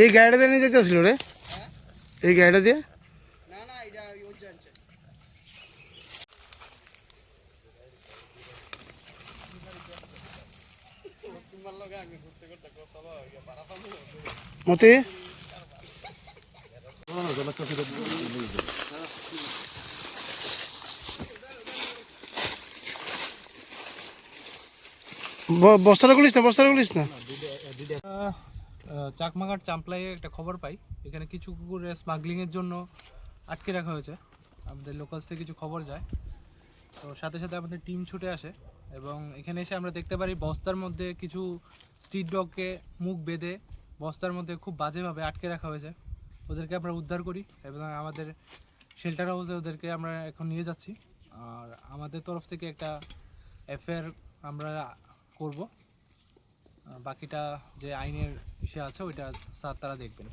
এই গাড়িটা দিয়ে নিয়ে যেতে আসলো রে, এই গাড়িটা দিয়ে। না না এটা ওই জানছে তোমার লগে আমি ঘুরতে ঘুরতে কথা বলা পারা পাবো মতে বস্তাটা খুলিস না, বস্তাটা খুলিস না। চাকমাঘাট চাম্পলাইয়ে একটা খবর পাই, এখানে কিছু কুকুরে স্মাগলিংয়ের জন্য আটকে রাখা হয়েছে। আমাদের লোকালস থেকে কিছু খবর যায়, তো সাথে সাথে আমাদের টিম ছুটে আসে এবং এখানে এসে আমরা দেখতে পারি বস্তার মধ্যে কিছু স্ট্রিট ডগকে মুখ বেঁধে বস্তার মধ্যে খুব বাজেভাবে আটকে রাখা হয়েছে। ওদেরকে আমরা উদ্ধার করি এবং আমাদের শেল্টার হাউসে ওদেরকে আমরা এখন নিয়ে যাচ্ছি। আর আমাদের তরফ থেকে একটা এফআইআর আমরা করব। বাকিটা যে আইনের বিষয় আছে ওইটা স্যার তারা দেখবেন।